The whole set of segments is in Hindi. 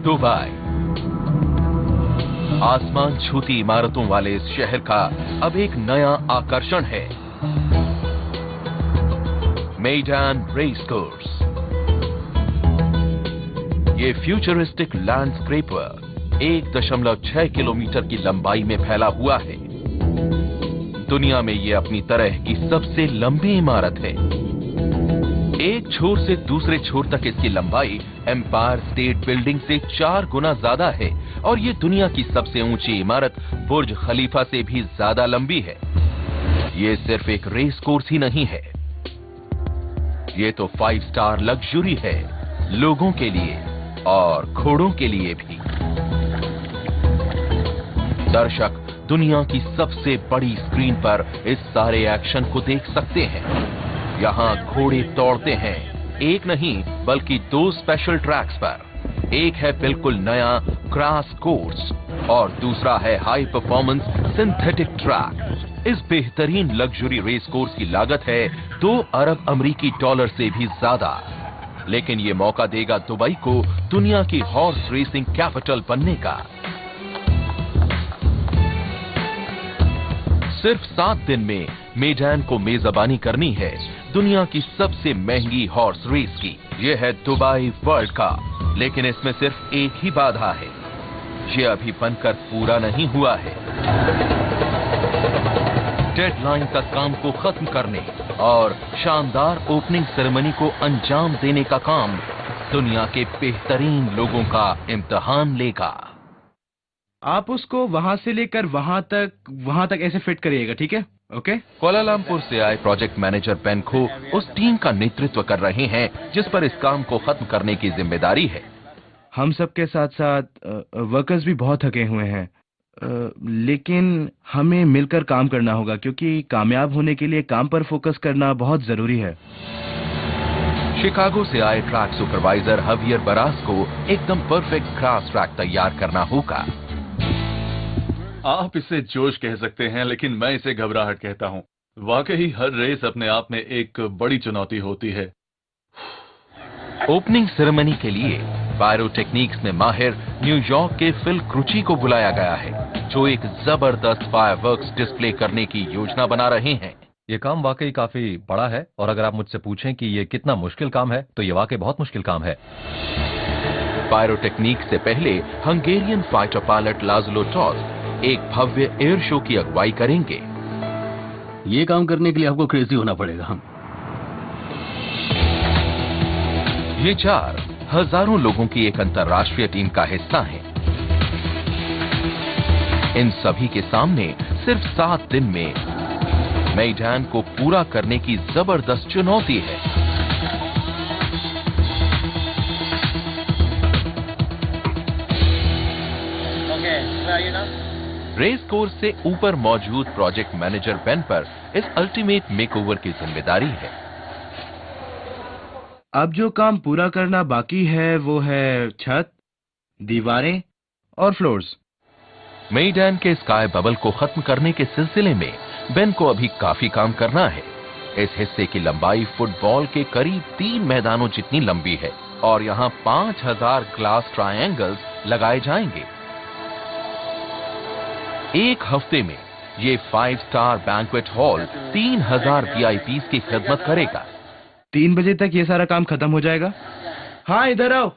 दुबई। आसमान छूती इमारतों वाले इस शहर का अब एक नया आकर्षण है, मैदान रेस कोर्स। ये फ्यूचरिस्टिक लैंडस्केपर 1.6 किलोमीटर की लंबाई में फैला हुआ है। दुनिया में ये अपनी तरह की सबसे लंबी इमारत है। एक छोर से दूसरे छोर तक इसकी लंबाई एम्पायर स्टेट बिल्डिंग से 4 गुना ज्यादा है और ये दुनिया की सबसे ऊंची इमारत बुर्ज खलीफा से भी ज्यादा लंबी है। ये सिर्फ एक रेस कोर्स ही नहीं है, ये तो 5 स्टार लग्जरी है, लोगों के लिए और घोड़ों के लिए भी। दर्शक दुनिया की सबसे बड़ी स्क्रीन पर इस सारे एक्शन को देख सकते हैं। यहाँ घोड़े दौड़ते हैं, एक नहीं बल्कि 2 स्पेशल ट्रैक्स पर। एक है बिल्कुल नया क्रॉस कोर्स और दूसरा है हाई परफॉर्मेंस सिंथेटिक ट्रैक। इस बेहतरीन लग्जरी रेस कोर्स की लागत है 2 अरब अमेरिकी डॉलर से भी ज्यादा, लेकिन ये मौका देगा दुबई को दुनिया की हॉर्स रेसिंग कैपिटल बनने का। सिर्फ 7 दिन में मैदान को मेजबानी करनी है दुनिया की सबसे महंगी हॉर्स रेस की। यह है दुबई वर्ल्ड कप, लेकिन इसमें सिर्फ एक ही बाधा है, ये अभी बनकर पूरा नहीं हुआ है। डेडलाइन तक काम को खत्म करने और शानदार ओपनिंग सेरेमनी को अंजाम देने का काम दुनिया के बेहतरीन लोगों का इम्तिहान लेगा। आप उसको वहां से लेकर वहां तक ऐसे फिट करिएगा, ठीक है? ओके। कोलालमपुर से आए प्रोजेक्ट मैनेजर बेन खो उस टीम का नेतृत्व कर रहे हैं जिस पर इस काम को खत्म करने की जिम्मेदारी है। हम सबके साथ साथ वर्कर्स भी बहुत थके हुए हैं, लेकिन हमें मिलकर काम करना होगा क्योंकि कामयाब होने के लिए काम पर फोकस करना बहुत जरूरी है। शिकागो से आए ट्रैक सुपरवाइजर हवियर बरास को एकदम परफेक्ट क्रॉस ट्रैक तैयार करना होगा। आप इसे जोश कह सकते हैं, लेकिन मैं इसे घबराहट कहता हूं। वाकई हर रेस अपने आप में एक बड़ी चुनौती होती है। ओपनिंग सेरेमनी के लिए पायरोटेक्निक्स में माहिर न्यूयॉर्क के फिल क्रुची को बुलाया गया है, जो एक जबरदस्त फायरवर्क्स डिस्प्ले करने की योजना बना रहे हैं। ये काम वाकई काफी बड़ा है और अगर आप मुझसे पूछें कि ये कितना मुश्किल काम है तो ये वाकई बहुत मुश्किल काम है। पायरोटेक्निक से पहले हंगेरियन फाइटर पायलट लाजुलो टॉस एक भव्य एयर शो की अगुवाई करेंगे। ये काम करने के लिए आपको क्रेजी होना पड़ेगा। ये 4 हजारों लोगों की एक अंतर्राष्ट्रीय टीम का हिस्सा है। इन सभी के सामने सिर्फ 7 दिन में मैदान को पूरा करने की जबरदस्त चुनौती है। रेस कोर्स से ऊपर मौजूद प्रोजेक्ट मैनेजर बेन पर इस अल्टीमेट मेकओवर की जिम्मेदारी है। अब जो काम पूरा करना बाकी है वो है छत, दीवारें और फ्लोर्स। मैदान के स्काई बबल को खत्म करने के सिलसिले में बेन को अभी काफी काम करना है। इस हिस्से की लंबाई फुटबॉल के करीब 3 मैदानों जितनी लंबी है और यहाँ 5000 ग्लास ट्रायंगल्स लगाए जाएंगे। एक हफ्ते में ये 5 स्टार बैंक्वेट हॉल 3000 वीआईपीज की खिदमत करेगा। 3 बजे तक ये सारा काम खत्म हो जाएगा। हाँ, इधर आओ।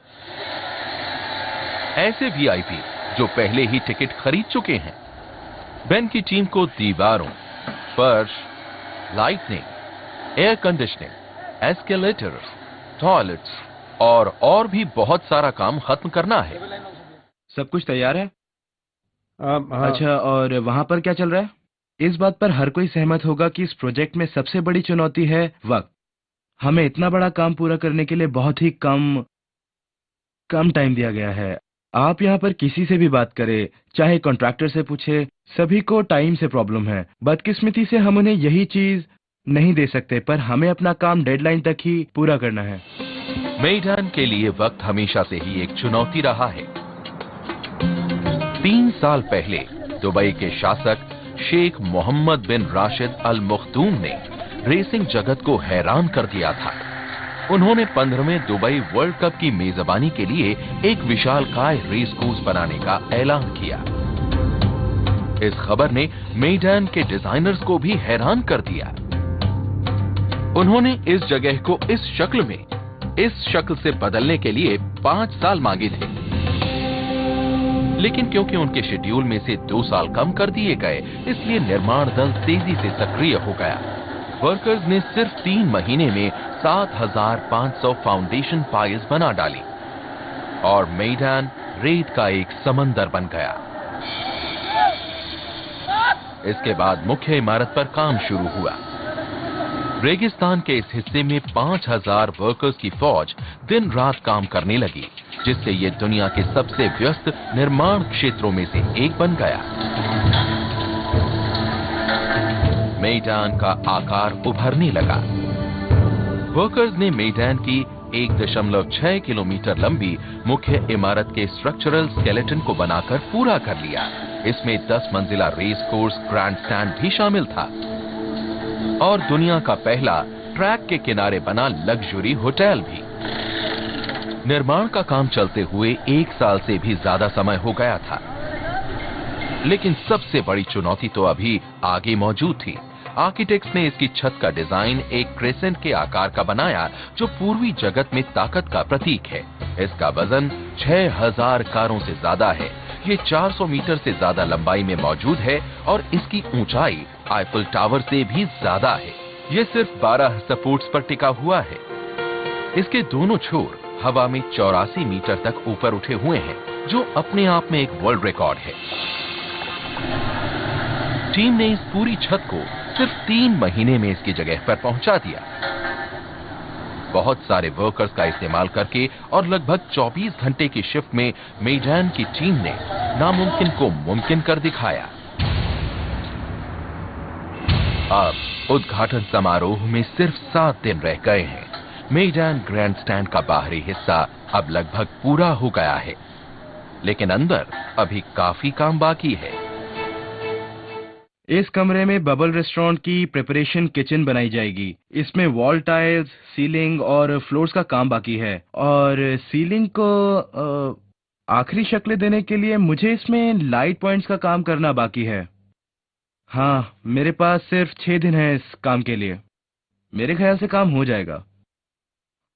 ऐसे वीआईपी जो पहले ही टिकट खरीद चुके हैं। बेन की टीम को दीवारों, फर्श, lightning, air conditioning, escalators, toilets और भी बहुत सारा काम खत्म करना है। सब कुछ तैयार है? अच्छा, और वहां पर क्या चल रहा है? इस बात पर हर कोई सहमत होगा कि इस प्रोजेक्ट में सबसे बड़ी चुनौती है वक्त। हमें इतना बड़ा काम पूरा करने के लिए बहुत ही कम टाइम दिया गया है। आप यहाँ पर किसी से भी बात करें, चाहे कॉन्ट्रैक्टर से पूछे, सभी को टाइम से प्रॉब्लम है। बदकिस्मती से हम उन्हें यही चीज नहीं दे सकते, पर हमें अपना काम डेडलाइन तक ही पूरा करना है। मैदान के लिए वक्त हमेशा से ही एक चुनौती रहा है। 3 साल पहले दुबई के शासक शेख मोहम्मद बिन राशिद अल मखदूम ने रेसिंग जगत को हैरान कर दिया था। उन्होंने 15वें दुबई वर्ल्ड कप की मेजबानी के लिए एक विशालकाय रेस कोर्स बनाने का ऐलान किया। इस खबर ने मेडैन के डिजाइनर्स को भी हैरान कर दिया। उन्होंने इस जगह को इस शक्ल से बदलने के लिए 5 साल मांगे थे, लेकिन क्योंकि उनके शेड्यूल में से 2 साल कम कर दिए गए, इसलिए निर्माण दल तेजी से सक्रिय हो गया। वर्कर्स ने सिर्फ 3 महीने में 7,500 फाउंडेशन पाइल्स बना डाली और मेडैन रेत का एक समंदर बन गया। इसके बाद मुख्य इमारत पर काम शुरू हुआ। रेगिस्तान के इस हिस्से में 5,000 वर्कर्स की फौज दिन रात काम करने लगी, जिससे ये दुनिया के सबसे व्यस्त निर्माण क्षेत्रों में से एक बन गया। मेडैन का आकार उभरने लगा। वर्कर्स ने मेडैन की 1.6 किलोमीटर लंबी मुख्य इमारत के स्ट्रक्चरल स्केलेटन को बनाकर पूरा कर लिया। इसमें 10 मंजिला रेस कोर्स ग्रैंड स्टैंड भी शामिल था और दुनिया का पहला ट्रैक के किनारे बना लग्जरी होटल भी। निर्माण का काम चलते हुए 1 साल से भी ज्यादा समय हो गया था, लेकिन सबसे बड़ी चुनौती तो अभी आगे मौजूद थी। आर्किटेक्ट्स ने इसकी छत का डिजाइन एक क्रेसेंट के आकार का बनाया, जो पूर्वी जगत में ताकत का प्रतीक है। इसका वजन 6,000 कारों से ज्यादा है। ये 400 मीटर से ज्यादा लंबाई में मौजूद है और इसकी ऊंचाई आईफल टावर से भी ज्यादा है। ये सिर्फ 12 सपोर्ट्स पर टिका हुआ है। इसके दोनों छोर हवा में 84 मीटर तक ऊपर उठे हुए हैं, जो अपने आप में एक वर्ल्ड रिकॉर्ड है। टीम ने इस पूरी छत को सिर्फ 3 महीने में इसकी जगह पर पहुंचा दिया। बहुत सारे वर्कर्स का इस्तेमाल करके और लगभग 24 घंटे की शिफ्ट में मेडैन की टीम ने नामुमकिन को मुमकिन कर दिखाया। अब उद्घाटन समारोह में सिर्फ 7 दिन रह गए हैं। मेडैन ग्रैंडस्टैंड का बाहरी हिस्सा अब लगभग पूरा हो गया है, लेकिन अंदर अभी काफी काम बाकी है। इस कमरे में बबल रेस्टोरेंट की प्रिपरेशन किचन बनाई जाएगी। इसमें वॉल टाइल्स, सीलिंग और फ्लोर्स का काम बाकी है और सीलिंग को आखिरी शक्ल देने के लिए मुझे इसमें लाइट पॉइंट्स का काम करना बाकी है। हाँ, मेरे पास सिर्फ 6 दिन है इस काम के लिए। मेरे ख्याल से काम हो जाएगा।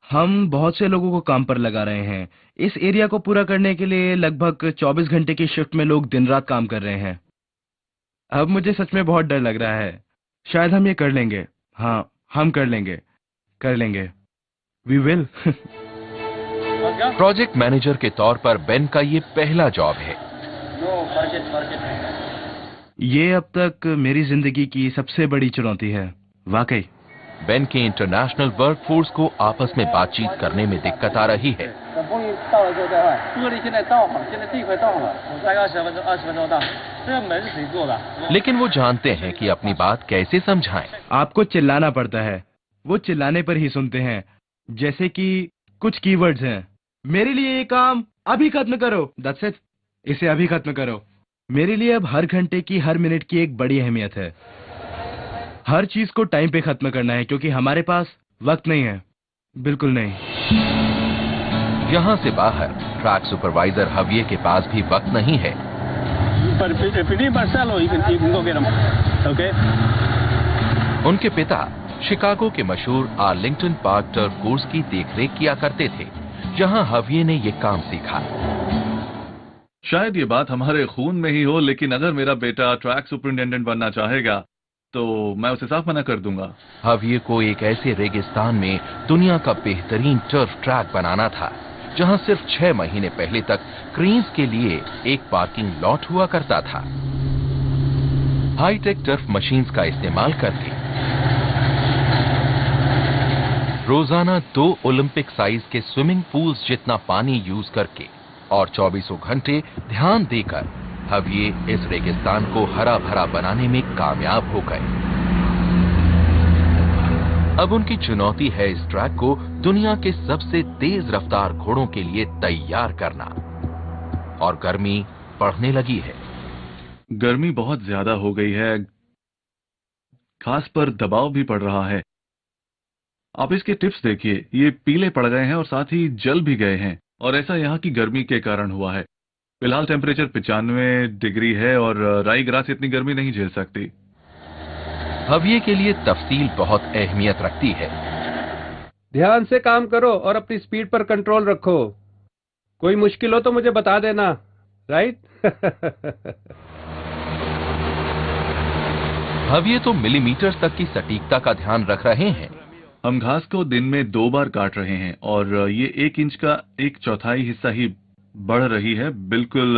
हम बहुत से लोगों को काम पर लगा रहे हैं। इस एरिया को पूरा करने के लिए लगभग 24 घंटे की शिफ्ट में लोग दिन रात काम कर रहे हैं। अब मुझे सच में बहुत डर लग रहा है। शायद हम ये कर लेंगे। हाँ, हम कर लेंगे। We will. प्रोजेक्ट मैनेजर के तौर पर बेन का ये पहला जॉब है। ये अब तक मेरी जिंदगी की सबसे बड़ी चुनौती है, वाकई। बेन के इंटरनेशनल वर्कफोर्स को आपस में बातचीत करने में दिक्कत आ रही है। लेकिन वो जानते हैं कि अपनी बात कैसे समझाएं। आपको चिल्लाना पड़ता है। वो चिल्लाने पर ही सुनते हैं। जैसे कि कुछ कीवर्ड्स हैं। मेरे लिए ये काम अभी खत्म करो। That's it. इसे अभी खत्म करो। मेरे लिए अब हर घंटे की हर मिनट की एक बड़ी अहमियत है। हर चीज को टाइम पे खत्म करना है, क्योंकि हमारे पास वक्त नहीं है। बिल्कुल नहीं। यहाँ से बाहर ट्रैक सुपरवाइजर हविये के पास भी वक्त नहीं है। उनके पिता शिकागो के मशहूर आर्लिंगटन पार्क टर्फ कोर्स की देखरेख किया करते थे, जहां हविये ने ये काम सीखा। शायद ये बात हमारे खून में ही हो, लेकिन अगर मेरा बेटा ट्रैक सुपरिटेंडेंट बनना चाहेगा तो मैं उसे साफ मना कर दूंगा। हविये को एक ऐसे रेगिस्तान में दुनिया का बेहतरीन टर्फ ट्रैक बनाना था, जहां सिर्फ 6 महीने पहले तक क्रेन्स के लिए एक पार्किंग लॉट हुआ करता था। हाईटेक टर्फ मशीन्स का इस्तेमाल करके रोजाना 2 ओलंपिक साइज के स्विमिंग पूल्स जितना पानी यूज करके और 24 घंटे ध्यान देकर हविये इस रेगिस्तान को हरा भरा बनाने में कामयाब हो गए। अब उनकी चुनौती है इस ट्रैक को दुनिया के सबसे तेज रफ्तार घोड़ों के लिए तैयार करना। और गर्मी बढ़ने लगी है। गर्मी बहुत ज्यादा हो गई है, खास पर दबाव भी पड़ रहा है। आप इसके टिप्स देखिए, ये पीले पड़ गए हैं और साथ ही जल भी गए हैं, और ऐसा यहाँ की गर्मी के कारण हुआ है। फिलहाल टेम्परेचर 95 डिग्री है और राई ग्रास इतनी गर्मी नहीं झेल सकती। हविये के लिए तफसील बहुत अहमियत रखती है। ध्यान से काम करो और अपनी स्पीड पर कंट्रोल रखो। कोई मुश्किल हो तो मुझे बता देना, राइट? हविये तो मिलीमीटर तक की सटीकता का ध्यान रख रहे हैं। हम घास को दिन में 2 बार काट रहे हैं और ये 1 इंच का 1/4 हिस्सा ही बढ़ रही है, बिल्कुल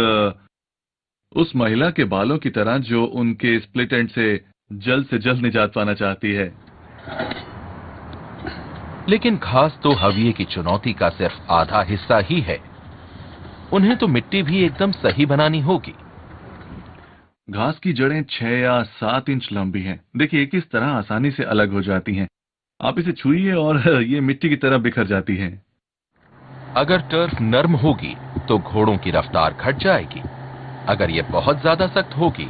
उस महिला के बालों की तरह जो उनके स्प्लिट एंड से जल्द निजात पाना चाहती है। लेकिन घास तो हविये की चुनौती का सिर्फ आधा हिस्सा ही है। उन्हें तो मिट्टी भी एकदम सही बनानी होगी। घास की जड़ें 6 या 7 इंच लंबी हैं। देखिए किस तरह आसानी से अलग हो जाती हैं। आप इसे छुइए और ये मिट्टी की तरह बिखर जाती है। अगर टर्फ नर्म होगी तो घोड़ों की रफ्तार घट जाएगी। अगर ये बहुत ज्यादा सख्त होगी,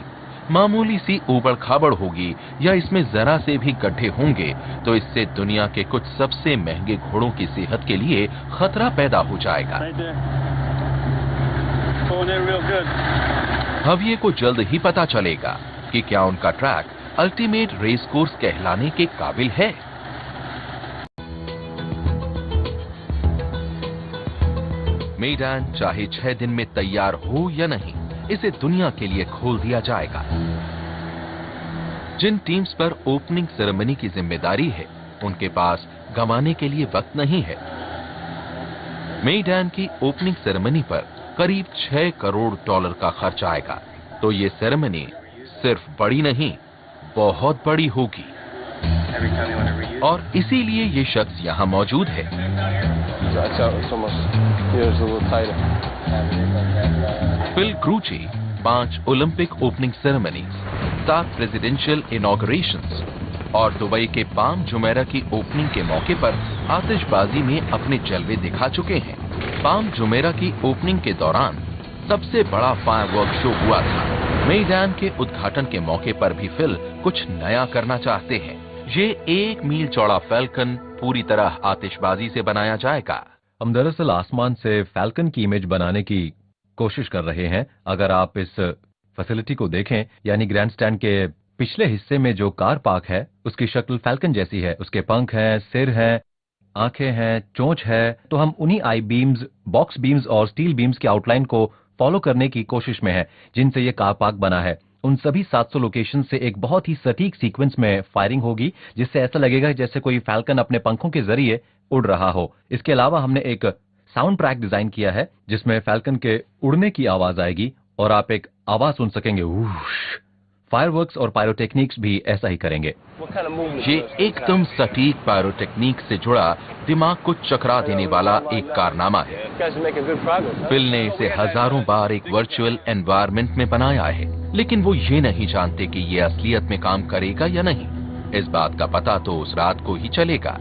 मामूली सी ऊबड़ खाबड़ होगी या इसमें जरा से भी गड्ढे होंगे तो इससे दुनिया के कुछ सबसे महंगे घोड़ों की सेहत के लिए खतरा पैदा हो जाएगा। हविये को जल्द ही पता चलेगा कि क्या उनका ट्रैक अल्टीमेट रेस कोर्स कहलाने के काबिल है। मैदान चाहे 6 दिन में तैयार हो या नहीं, इसे दुनिया के लिए खोल दिया जाएगा। जिन टीम्स पर ओपनिंग सेरेमनी की जिम्मेदारी है, उनके पास गंवाने के लिए वक्त नहीं है। मैदान की ओपनिंग सेरेमनी पर करीब $6 करोड़ का खर्च आएगा। तो ये सेरेमनी सिर्फ बड़ी नहीं, बहुत बड़ी होगी। और इसीलिए ये शख्स यहाँ मौजूद है। Phil Cruchi 5 Olympic opening ceremony, 7 presidential inaugurations और दुबई के पाम जुमेरा की ओपनिंग के मौके पर आतिशबाजी में अपने जलवे दिखा चुके हैं। पाम जुमेरा की ओपनिंग के दौरान सबसे बड़ा फायरवर्क शो हुआ था। मैदान के उद्घाटन के मौके पर भी फिल कुछ नया करना चाहते हैं। ये 1 मील चौड़ा फैल्कन पूरी तरह आतिशबाजी से बनाया जाएगा। हम दरअसल आसमान से फैल्कन की इमेज बनाने की कोशिश कर रहे हैं। अगर आप इस फैसिलिटी को देखें, यानी ग्रैंड स्टैंड के पिछले हिस्से में जो कार पार्क है, उसकी शक्ल फैल्कन जैसी है। उसके पंख हैं, सिर है, आंखें हैं, चोंच है। तो हम उन्हीं आई बीम्स, बॉक्स बीम्स और स्टील बीम्स की आउटलाइन को फॉलो करने की कोशिश में है, जिनसे ये कार पार्क बना है। उन सभी 700 लोकेशन से एक बहुत ही सटीक सीक्वेंस में फायरिंग होगी, जिससे ऐसा लगेगा जैसे कोई फैल्कन अपने पंखों के जरिए उड़ रहा हो। इसके अलावा हमने एक साउंड ट्रैक डिजाइन किया है, जिसमें फैल्कन के उड़ने की आवाज आएगी और आप एक आवाज सुन सकेंगे। फायरवर्क्स और पायरोटेक्निक्स भी ऐसा ही करेंगे। ये एकदम सटीक पायरोटेक्निक से जुड़ा, दिमाग को चकरा देने वाला एक कारनामा है। फिल ने इसे हजारों बार एक वर्चुअल एनवायरनमेंट में बनाया है, लेकिन वो ये नहीं जानते कि ये असलियत में काम करेगा या नहीं। इस बात का पता तो उस रात को ही चलेगा।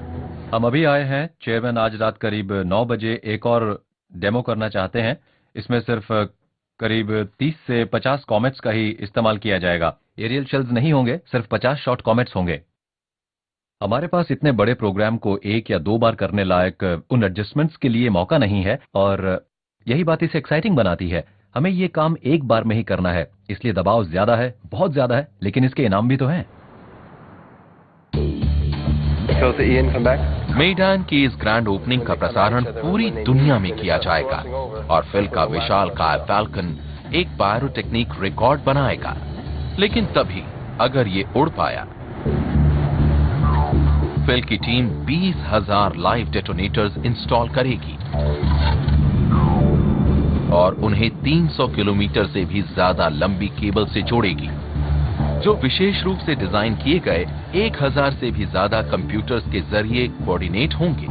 हम अभी आए हैं। चेयरमैन आज रात करीब 9 बजे एक और डेमो करना चाहते हैं। इसमें सिर्फ करीब 30 से 50 कॉमेट्स का ही इस्तेमाल किया जाएगा। एरियल शेल्स नहीं होंगे, सिर्फ 50 शॉर्ट कॉमेट्स होंगे। हमारे पास इतने बड़े प्रोग्राम को 1 या 2 बार करने लायक उन एडजस्टमेंट्स के लिए मौका नहीं है, और यही बात इसे एक्साइटिंग बनाती है। हमें ये काम एक बार में ही करना है, इसलिए दबाव ज्यादा है, बहुत ज्यादा है, लेकिन इसके इनाम भी तो हैं। मैदान की इस ग्रैंड ओपनिंग का प्रसारण पूरी दुनिया में किया जाएगा और फिल का विशालकाय फैल्कन एक पायरोटेक्निक रिकॉर्ड बनाएगा। लेकिन तभी अगर ये उड़ पाया, फिल की टीम 20,000 लाइव डेटोनेटर्स इंस्टॉल करेगी और उन्हें 300 किलोमीटर से भी ज्यादा लंबी केबल से जोड़ेगी, जो विशेष रूप से डिजाइन किए गए 1000 से भी ज्यादा कंप्यूटर्स के जरिए कोऑर्डिनेट होंगे।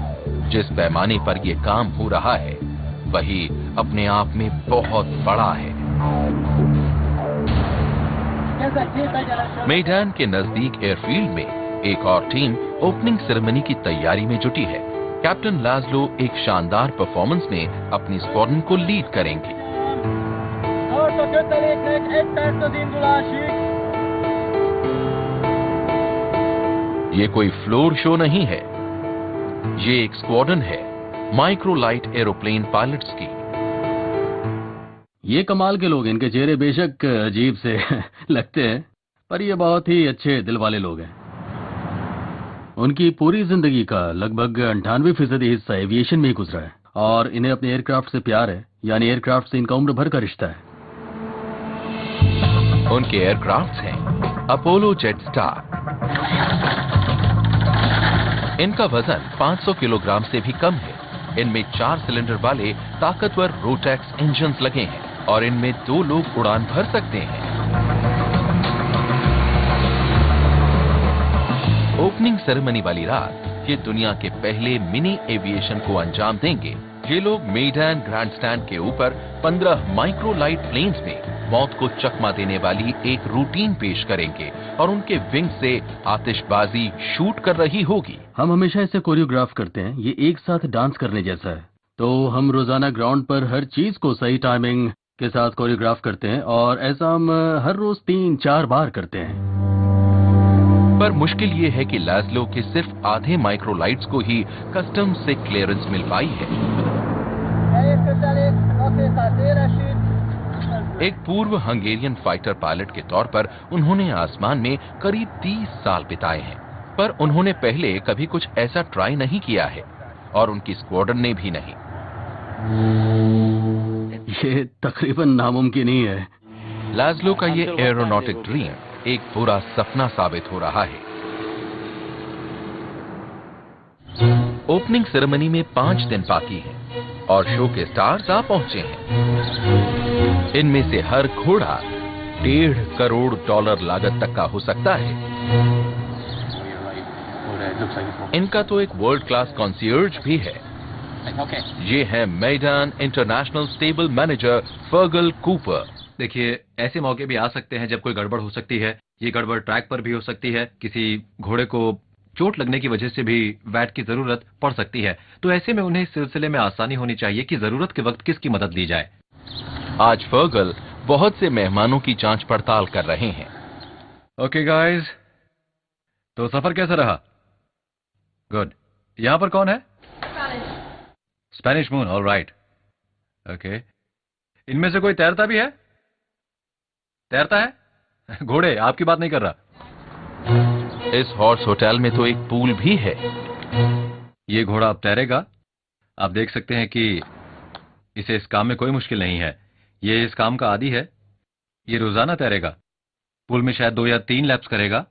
जिस पैमाने पर यह काम हो रहा है, वही अपने आप में बहुत बड़ा है। मैदान के नजदीक एयरफील्ड में एक और टीम ओपनिंग सेरेमनी की तैयारी में जुटी है। कैप्टन लाज़लो एक शानदार परफॉर्मेंस में अपनी स्क्वाड्रन को लीड करेंगे। ये कोई फ्लोर शो नहीं है, ये एक स्क्वाड्रन है माइक्रोलाइट एरोप्लेन पायलट्स की। ये कमाल के लोग हैं। इनके चेहरे बेशक अजीब से लगते हैं, पर ये बहुत ही अच्छे दिल वाले लोग हैं। उनकी पूरी जिंदगी का लगभग 98% हिस्सा एविएशन में ही गुजरा है और इन्हें अपने एयरक्राफ्ट से प्यार है, यानी एयरक्राफ्ट से इनका उम्र भर का रिश्ता है। उनके एयरक्राफ्ट हैं अपोलो जेट स्टार। इनका वजन 500 किलोग्राम से भी कम है। इनमें 4 सिलेंडर वाले ताकतवर रोटैक्स इंजन्स लगे हैं और इनमें 2 लोग उड़ान भर सकते हैं। ओपनिंग सेरेमनी वाली रात ये दुनिया के पहले मिनी एविएशन को अंजाम देंगे। ये लोग मेडन ग्रैंडस्टैंड के ऊपर 15 माइक्रोलाइट प्लेन्स में मौत को चकमा देने वाली एक रूटीन पेश करेंगे और उनके विंग से आतिशबाजी शूट कर रही होगी। हम हमेशा इसे कोरियोग्राफ करते हैं। ये एक साथ डांस करने जैसा है। तो हम रोजाना ग्राउंड पर हर चीज को सही टाइमिंग के साथ कोरियोग्राफ करते हैं और ऐसा हम हर रोज 3-4 बार करते हैं। पर मुश्किल ये है कि लाज़लो के सिर्फ आधे माइक्रोलाइट्स को ही कस्टम से क्लियरेंस मिल पाई है। एक पूर्व हंगेरियन फाइटर पायलट के तौर पर उन्होंने आसमान में करीब 30 साल बिताए हैं, पर उन्होंने पहले कभी कुछ ऐसा ट्राई नहीं किया है और उनकी स्क्वाड्रन ने भी नहीं। ये तकरीबन नामुमकिन ही है। लाज़लो का ये एरोनॉटिक ड्रीम एक बुरा सपना साबित हो रहा है। ओपनिंग सेरेमनी में 5 दिन बाकी हैं और शो के स्टार्स आ पहुंचे हैं। इनमें से हर घोड़ा $1.5 करोड़ लागत तक का हो सकता है। इनका तो एक वर्ल्ड क्लास कॉन्सियर्ज भी है। ये है Meydan international stable manager Fergal Cooper. देखिए, ऐसे मौके भी आ सकते हैं जब कोई गड़बड़ हो सकती है। ये गड़बड़ ट्रैक पर भी हो सकती है, किसी घोड़े को चोट लगने की वजह से भी वैट की जरूरत पड़ सकती है। तो ऐसे में उन्हें इस सिलसिले में आसानी होनी चाहिए कि जरूरत के वक्त किसकी मदद ली जाए। आज फर्गल बहुत से मेहमानों की जांच पड़ताल कर रहे हैं। ओके गाइस, तो सफर कैसा रहा? गुड। यहां पर कौन है? Spanish moon. ऑलराइट। ओके। इनमें से कोई तैरता भी है? तैरता है? घोड़े, आपकी बात नहीं कर रहा। इस हॉर्स होटल में तो एक पूल भी है। ये घोड़ा अब तैरेगा। आप देख सकते हैं कि इसे इस काम में कोई मुश्किल नहीं है। ये इस काम का आदी है। ये रोजाना तैरेगा। पूल में शायद 2 या 3 लैप्स करेगा।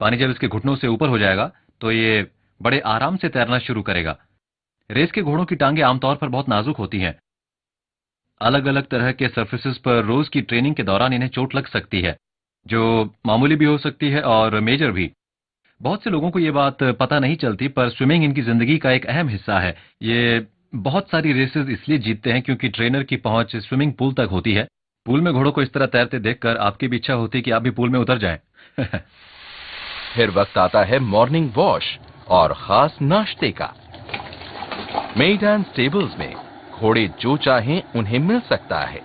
पानी जब इसके घुटनों से ऊपर हो जाएगा तो ये बड़े आराम से तैरना शुरू करेगा। रेस के घोड़ों की टांगें आमतौर पर बहुत नाजुक होती हैं। अलग अलग तरह के सर्फेसेस पर रोज की ट्रेनिंग के दौरान इन्हें चोट लग सकती है, जो मामूली भी हो सकती है और मेजर भी। बहुत से लोगों को ये बात पता नहीं चलती, पर स्विमिंग इनकी जिंदगी का एक अहम हिस्सा है। ये बहुत सारी रेसेस इसलिए जीतते हैं क्योंकि ट्रेनर की पहुंच स्विमिंग पूल तक होती है। पूल में घोड़ों को इस तरह तैरते देखकर आपकी भी इच्छा होती है कि आप भी पूल में उतर जाएं। फिर वक्त आता है मॉर्निंग वॉश और खास नाश्ते का। मेडन स्टेबल्स में घोड़े जो चाहें उन्हें मिल सकता है।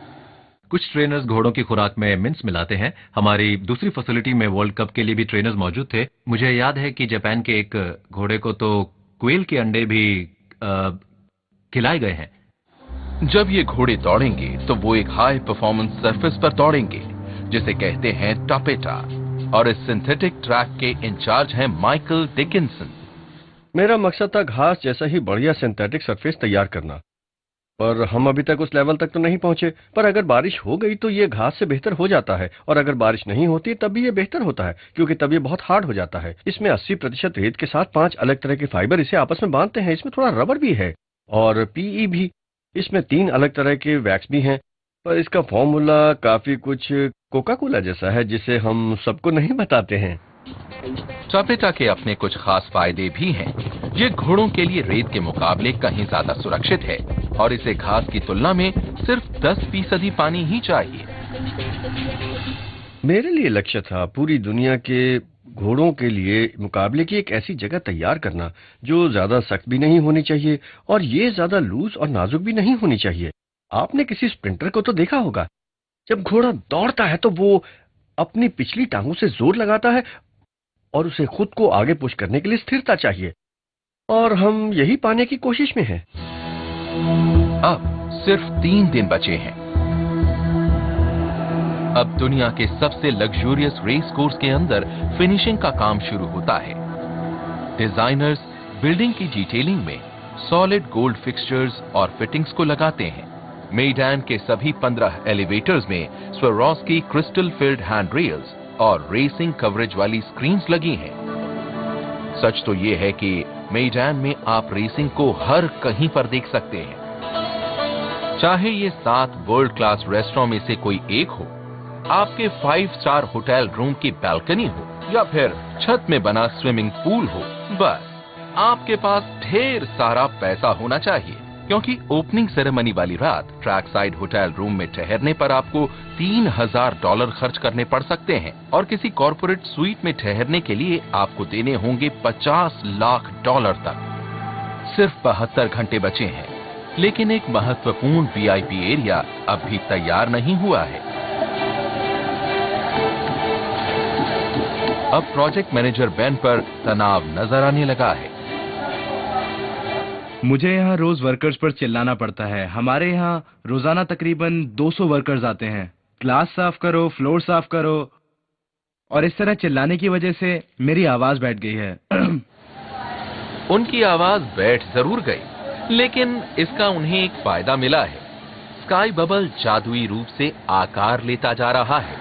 कुछ ट्रेनर्स घोड़ों की खुराक में मिंस मिलाते हैं। हमारी दूसरी फैसिलिटी में वर्ल्ड कप के लिए भी ट्रेनर्स मौजूद थे। मुझे याद है कि जापान के एक घोड़े को तो क्वेल के अंडे भी खिलाए गए हैं। जब ये घोड़े दौड़ेंगे तो वो एक हाई परफॉर्मेंस सरफेस पर दौड़ेंगे जिसे कहते हैं टापेटा, और इस सिंथेटिक ट्रैक के इंचार्ज हैं माइकल डिकिंसन। मेरा मकसद था घास जैसा ही बढ़िया सिंथेटिक सरफेस तैयार करना, पर हम अभी तक उस लेवल तक तो नहीं पहुंचे। पर अगर बारिश हो गई तो ये घास से बेहतर हो जाता है, और अगर बारिश नहीं होती तब भी ये बेहतर होता है, क्योंकि तब ये बहुत हार्ड हो जाता है। इसमें 80% रेत के साथ 5 अलग तरह के फाइबर इसे आपस में बांधते हैं। इसमें थोड़ा रबर भी है और पीई भी। इसमें 3 अलग तरह के वैक्स भी हैं, पर इसका फॉर्मूला काफी कुछ कोका कोला जैसा है जिसे हम सबको नहीं बताते हैं। टापेटा के अपने कुछ खास फायदे भी हैं। ये घोड़ों के लिए रेत के मुकाबले कहीं ज्यादा सुरक्षित है और इसे घास की तुलना में सिर्फ 10% पानी ही चाहिए। मेरे लिए लक्ष्य था पूरी दुनिया के घोड़ों के लिए मुकाबले की एक ऐसी जगह तैयार करना जो ज्यादा सख्त भी नहीं होनी चाहिए और ये ज्यादा लूज और नाजुक भी नहीं होनी चाहिए। आपने किसी स्प्रिंटर को तो देखा होगा, जब घोड़ा दौड़ता है तो वो अपनी पिछली टांगों से जोर लगाता है और उसे खुद को आगे पुश करने के लिए स्थिरता चाहिए, और हम यही पाने की कोशिश में हैं। अब सिर्फ 3 दिन बचे हैं। अब दुनिया के सबसे लग्जूरियस रेस कोर्स के अंदर फिनिशिंग का काम शुरू होता है। डिजाइनर्स बिल्डिंग की डिटेलिंग में सॉलिड गोल्ड फिक्सचर्स और फिटिंग्स को लगाते हैं। मेडैन के सभी 15 एलिवेटर्स में Swarovski crystal field hand rails और रेसिंग कवरेज वाली स्क्रीन्स लगी हैं। सच तो ये है कि मेडैन में आप रेसिंग को हर कहीं पर देख सकते हैं, चाहे ये 7 वर्ल्ड क्लास रेस्टोरेंट में से कोई एक हो, आपके 5 स्टार होटल रूम की बैल्कनी हो, या फिर छत में बना स्विमिंग पूल हो। बस आपके पास ढेर सारा पैसा होना चाहिए, क्योंकि ओपनिंग सेरेमनी वाली रात ट्रैक साइड होटल रूम में ठहरने पर आपको $3000 खर्च करने पड़ सकते हैं, और किसी कॉर्पोरेट स्वीट में ठहरने के लिए आपको देने होंगे $50 लाख तक। सिर्फ 72 घंटे बचे हैं, लेकिन एक महत्वपूर्ण वीआईपी एरिया अब भी तैयार नहीं हुआ है। अब प्रोजेक्ट मैनेजर बेन पर तनाव नजर आने लगा है। मुझे यहाँ रोज वर्कर्स पर चिल्लाना पड़ता है। हमारे यहाँ रोजाना तकरीबन 200 वर्कर्स आते हैं। क्लास साफ करो, फ्लोर साफ करो, और इस तरह चिल्लाने की वजह से मेरी आवाज बैठ गई है। उनकी आवाज बैठ जरूर गई, लेकिन इसका उन्हें एक फायदा मिला है। स्काई बबल जादुई रूप से आकार लेता जा रहा है।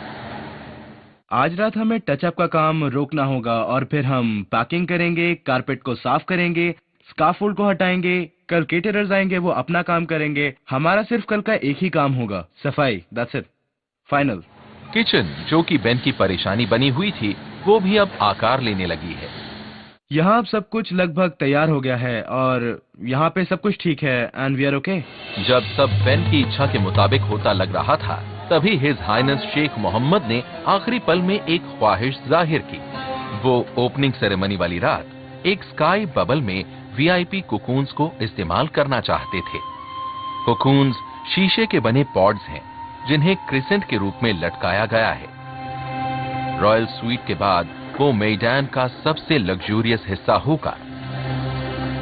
आज रात हमें टचअप का काम रोकना होगा, और फिर हम पैकिंग करेंगे, कारपेट को साफ करेंगे, स्काफोल्ड को हटाएंगे। कल केटरर्स आएंगे, वो अपना काम करेंगे। हमारा सिर्फ कल का एक ही काम होगा, सफाई। That's it, final. किचन, जो कि बेन की परेशानी बनी हुई थी, वो भी अब आकार लेने लगी है। यहाँ अब सब कुछ लगभग तैयार हो गया है, और यहाँ पे सब कुछ ठीक है, एंड वी आर ओके। जब सब बेन की इच्छा के मुताबिक होता लग रहा था, तभी हिज हाइनेस शेख मोहम्मद ने आखिरी पल में एक ख्वाहिश जाहिर की। वो ओपनिंग सेरेमनी वाली रात एक स्काई बबल में वीआईपी कोकून्स को इस्तेमाल करना चाहते थे। कोकून्स शीशे के बने पॉड्स हैं, जिन्हें क्रिसेंट के रूप में लटकाया गया है। रॉयल स्वीट के बाद वो मेडैन का सबसे लग्जूरियस हिस्सा होगा।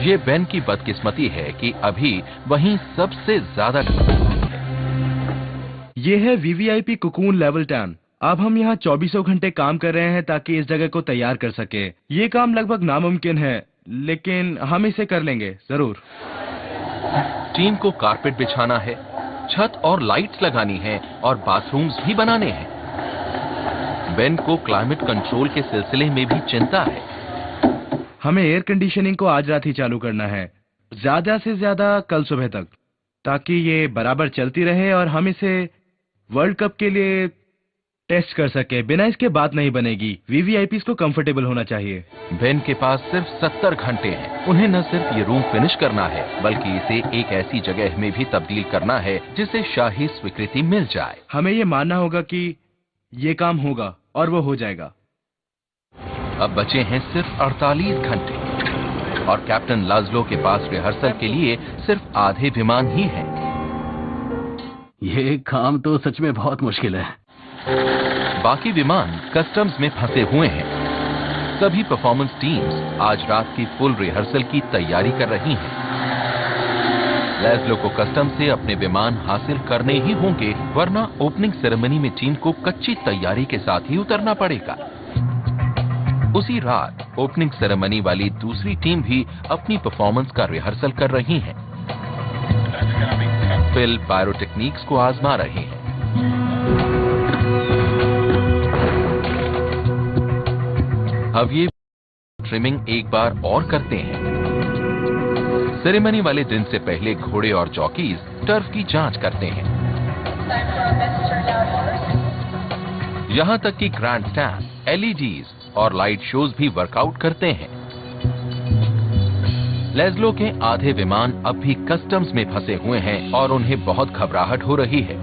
ये बेन की बदकिस्मती है कि अभी वहीं सबसे ज्यादा ये है वीवीआईपी कोकून लेवल 10। अब हम यहाँ 24 घंटे काम कर रहे हैं ताकि इस जगह को तैयार कर सके। ये काम लगभग नामुमकिन है, लेकिन हम इसे कर लेंगे जरूर। टीम को कारपेट बिछाना है, छत और लाइट्स लगानी है, और बाथरूम्स भी बनाने हैं। बेन को क्लाइमेट कंट्रोल के सिलसिले में भी चिंता है। हमें एयर कंडीशनिंग को आज रात ही चालू करना है, ज्यादा से ज्यादा कल सुबह तक, ताकि ये बराबर चलती रहे और हम इसे वर्ल्ड कप के लिए टेस्ट कर सके। बिना इसके बात नहीं बनेगी। वीवीआईपीज़ को कंफर्टेबल होना चाहिए। बेन के पास सिर्फ 70 घंटे हैं। उन्हें न सिर्फ ये रूम फिनिश करना है, बल्कि इसे एक ऐसी जगह में भी तब्दील करना है जिसे शाही स्वीकृति मिल जाए। हमें ये मानना होगा कि ये काम होगा, और वो हो जाएगा। अब बचे हैं सिर्फ 48 घंटे, और कैप्टन लाज़लो के पास रिहर्सल के लिए सिर्फ आधे विमान ही हैं। ये काम तो सच में बहुत मुश्किल है। बाकी विमान कस्टम्स में फंसे हुए हैं। सभी परफॉर्मेंस टीम्स आज रात की फुल रिहर्सल की तैयारी कर रही हैं। लाज़लो को कस्टम से अपने विमान हासिल करने ही होंगे, वरना ओपनिंग सेरेमनी में टीम को कच्ची तैयारी के साथ ही उतरना पड़ेगा। उसी रात ओपनिंग सेरेमनी वाली दूसरी टीम भी अपनी परफॉर्मेंस का रिहर्सल कर रही है। फिल पायरोटेक्निक्स को आजमा रहे हैं। अब ये ट्रिमिंग एक बार और करते हैं। सेरेमनी वाले दिन से पहले घोड़े और जॉकीज टर्फ की जांच करते हैं। यहां तक कि ग्रैंड स्टैंड, एलईडीज और लाइट शोज भी वर्कआउट करते हैं। लाज़लो के आधे विमान अब भी कस्टम्स में फंसे हुए हैं और उन्हें बहुत घबराहट हो रही है।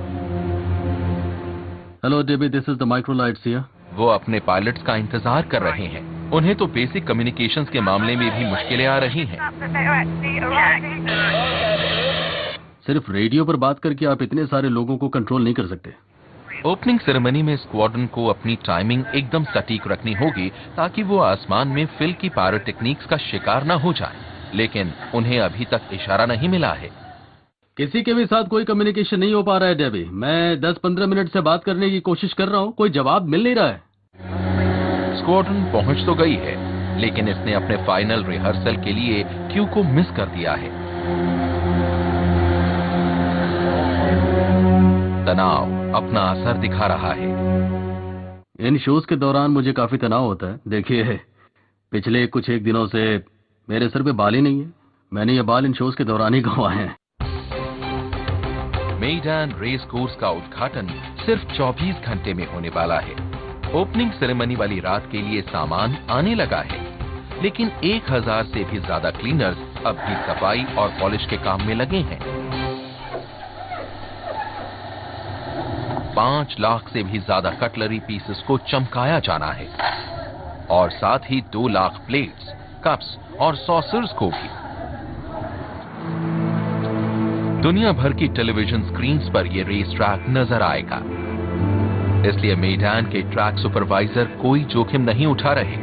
Hello David, this is the microlights here. वो अपने पायलट्स का इंतजार कर रहे हैं। उन्हें तो बेसिक कम्युनिकेशंस के मामले में भी मुश्किलें आ रही हैं। सिर्फ रेडियो पर बात करके आप इतने सारे लोगों को कंट्रोल नहीं कर सकते। ओपनिंग सेरेमनी में स्क्वाड्रन को अपनी टाइमिंग एकदम सटीक रखनी होगी, ताकि वो आसमान में फिल की पायरोटेक्निक्स का शिकार न हो जाए। लेकिन उन्हें अभी तक इशारा नहीं मिला है। किसी के भी साथ कोई कम्युनिकेशन नहीं हो पा रहा है डेबी। मैं 10-15 मिनट से बात करने की कोशिश कर रहा हूँ, कोई जवाब मिल नहीं रहा है। स्क्वाड्रन पहुंच तो गई है, लेकिन इसने अपने फाइनल रिहर्सल के लिए क्यू को मिस कर दिया है। तनाव अपना असर दिखा रहा है। इन शोज के दौरान मुझे काफी तनाव होता है। देखिए, पिछले कुछ एक दिनों से मेरे सर पे बाल ही नहीं है। मैंने ये बाल इन शोज के दौरान ही गंवाए हैं। मेडन रेस कोर्स का उद्घाटन सिर्फ 24 घंटे में होने वाला है। ओपनिंग सेरेमनी वाली रात के लिए सामान आने लगा है, लेकिन 1000 से भी ज्यादा क्लीनर्स अब भी सफाई और पॉलिश के काम में लगे हैं। 5 लाख से भी ज्यादा कटलरी पीसेस को चमकाया जाना है और साथ ही 2 लाख प्लेट्स, कप्स और सॉसर्स को भी। दुनिया भर की टेलीविजन स्क्रीन्स पर यह रेस ट्रैक नजर आएगा, इसलिए मैदान के ट्रैक सुपरवाइजर कोई जोखिम नहीं उठा रहे।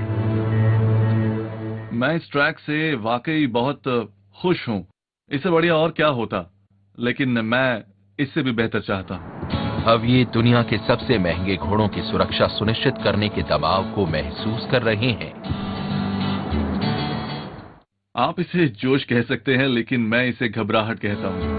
मैं इस ट्रैक से वाकई बहुत खुश हूं। इससे बढ़िया और क्या होता, लेकिन मैं इससे भी बेहतर चाहता हूं। अब ये दुनिया के सबसे महंगे घोड़ों की सुरक्षा सुनिश्चित करने के दबाव को महसूस कर रहे हैं। आप इसे जोश कह सकते हैं, लेकिन मैं इसे घबराहट कहता हूं।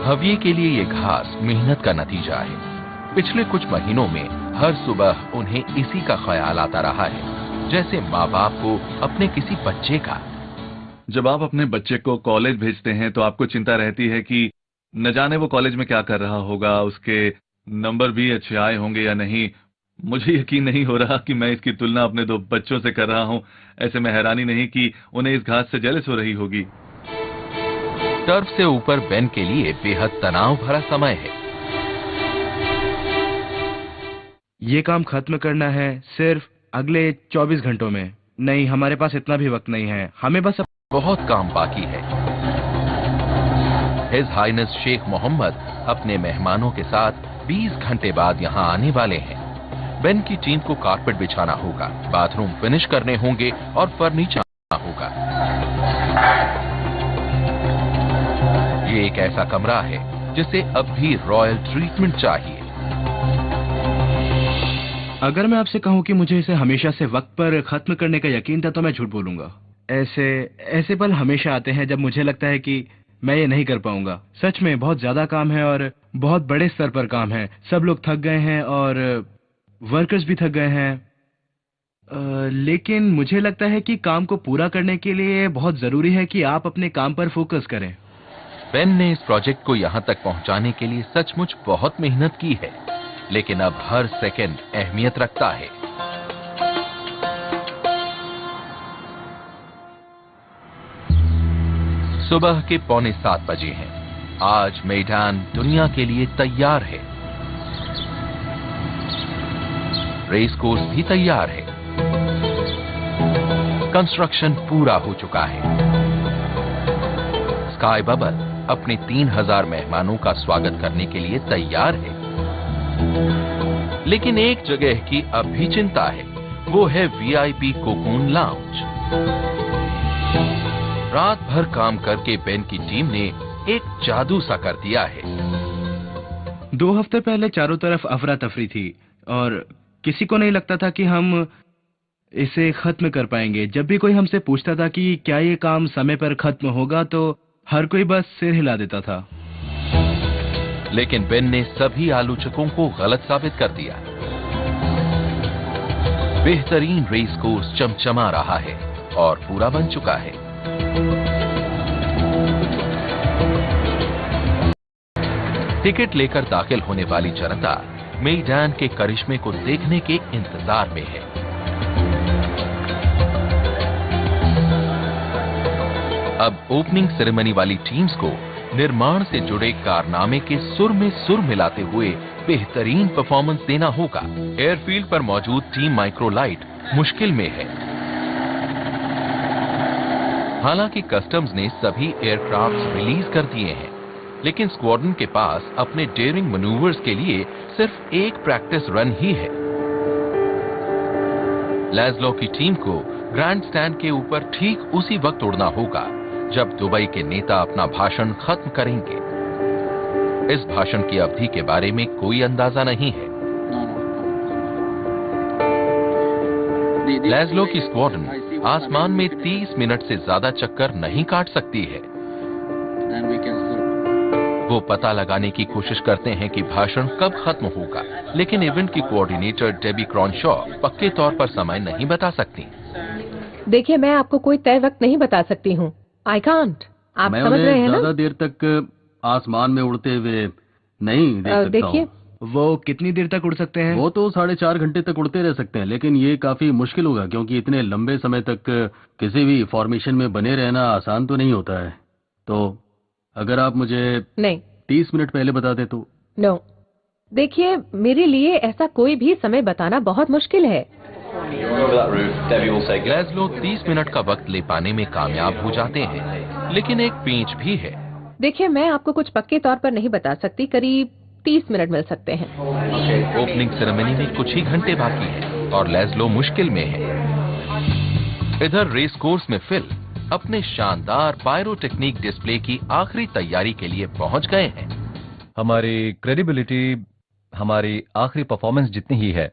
हविये के लिए ये घास मेहनत का नतीजा है। पिछले कुछ महीनों में हर सुबह उन्हें इसी का ख्याल आता रहा है, जैसे माँ बाप को अपने किसी बच्चे का। जब आप अपने बच्चे को कॉलेज भेजते हैं तो आपको चिंता रहती है कि न जाने वो कॉलेज में क्या कर रहा होगा, उसके नंबर भी अच्छे आए होंगे या नहीं। मुझे यकीन नहीं हो रहा कि मैं इसकी तुलना अपने 2 बच्चों से कर रहा हूं। ऐसे में हैरानी नहीं कि उन्हें इस घास से जेलस हो रही होगी। टर्फ से ऊपर बेन के लिए बेहद तनाव भरा समय है। ये काम खत्म करना है सिर्फ अगले 24 घंटों में। नहीं, हमारे पास इतना भी वक्त नहीं है। हमें बस बहुत काम बाकी है। हिज हाइनेस शेख मोहम्मद अपने मेहमानों के साथ 20 घंटे बाद यहां आने वाले हैं। बेन की टीम को कारपेट बिछाना होगा, बाथरूम फिनिश करने होंगे और फर्नीचर होगा। ये एक ऐसा कमरा है जिसे अब भी रॉयल ट्रीटमेंट चाहिए। अगर मैं आपसे कहूं कि मुझे इसे हमेशा से वक्त पर खत्म करने का यकीन था तो मैं झूठ बोलूंगा। ऐसे पल हमेशा आते हैं जब मुझे लगता है कि मैं ये नहीं कर पाऊंगा। सच में बहुत ज्यादा काम है और बहुत बड़े स्तर पर काम है। सब लोग थक गए हैं और वर्कर्स भी थक गए हैं। लेकिन मुझे लगता है कि काम को पूरा करने के लिए बहुत जरूरी है कि आप अपने काम पर फोकस करें। बेन ने इस प्रोजेक्ट को यहां तक पहुंचाने के लिए सचमुच बहुत मेहनत की है, लेकिन अब हर सेकंड अहमियत रखता है। सुबह के 6:45 बजे हैं। आज मैदान दुनिया के लिए तैयार है। रेस कोर्स भी तैयार है। कंस्ट्रक्शन पूरा हो चुका है। स्काई बबल अपने 3000 मेहमानों का स्वागत करने के लिए तैयार है। लेकिन एक जगह की अब भी चिंता है, वो है वीआईपी कोकून लाउंज। रात भर काम करके बेन की टीम ने एक जादू सा कर दिया है। 2 हफ्ते पहले चारों तरफ अफरा तफरी थी और किसी को नहीं लगता था कि हम इसे खत्म कर पाएंगे। जब भी कोई हमसे पूछता था कि क्या ये काम समय पर खत्म होगा तो हर कोई बस सिर हिला देता था। लेकिन बेन ने सभी आलोचकों को गलत साबित कर दिया। बेहतरीन रेस कोर्स चमचमा रहा है और पूरा बन चुका है। टिकट लेकर दाखिल होने वाली जनता मैदान के करिश्मे को देखने के इंतजार में है। अब ओपनिंग सेरेमनी वाली टीम्स को निर्माण से जुड़े कारनामे के सुर में सुर मिलाते हुए बेहतरीन परफॉर्मेंस देना होगा। एयरफील्ड पर मौजूद टीम माइक्रोलाइट मुश्किल में है। हालांकि कस्टम्स ने सभी एयरक्राफ्ट रिलीज कर दिए हैं, लेकिन स्क्वाड्रन के पास अपने डेयरिंग मैन्यूवर्स के लिए सिर्फ एक प्रैक्टिस रन ही है। लैज़लो की टीम को ग्रैंड स्टैंड के ऊपर ठीक उसी वक्त उड़ना होगा जब दुबई के नेता अपना भाषण खत्म करेंगे। इस भाषण की अवधि के बारे में कोई अंदाजा नहीं है। लेज़लो की स्क्वाड्रन आसमान में 30 मिनट से ज्यादा चक्कर नहीं काट सकती है। वो पता लगाने की कोशिश करते हैं कि भाषण कब खत्म होगा, लेकिन इवेंट की कोऑर्डिनेटर डेबी क्रॉनशॉ पक्के तौर पर समय नहीं बता सकती। देखिए, मैं आपको कोई तय वक्त नहीं बता सकती हूँ। I can't. आप मैं समझ रहे हैं ना? ज्यादा देर तक आसमान में उड़ते हुए नहीं देख सकता देखिए, हूँ। वो कितनी देर तक उड़ सकते हैं? वो तो 4.5 घंटे तक उड़ते रह सकते हैं, लेकिन ये काफी मुश्किल होगा क्योंकि इतने लंबे समय तक किसी भी फॉर्मेशन में बने रहना आसान तो नहीं होता है। तो अगर आप मुझे नहीं, 30 मिनट पहले बता दे तो। नो। देखिए, मेरे लिए ऐसा कोई भी समय बताना बहुत मुश्किल है। लेज़लो 30 मिनट का वक्त ले पाने में कामयाब हो जाते हैं, लेकिन एक पेंच भी है। देखिए, मैं आपको कुछ पक्के तौर पर नहीं बता सकती। करीब 30 मिनट मिल सकते हैं। ओपनिंग सेरेमनी में कुछ ही घंटे बाकी हैं और लेज़लो मुश्किल में है। इधर रेस कोर्स में फिल अपने शानदार पायरोटेक्निक डिस्प्ले की आखिरी तैयारी के लिए पहुंच गए हैं। हमारी क्रेडिबिलिटी हमारी आखिरी परफॉर्मेंस जितनी ही है।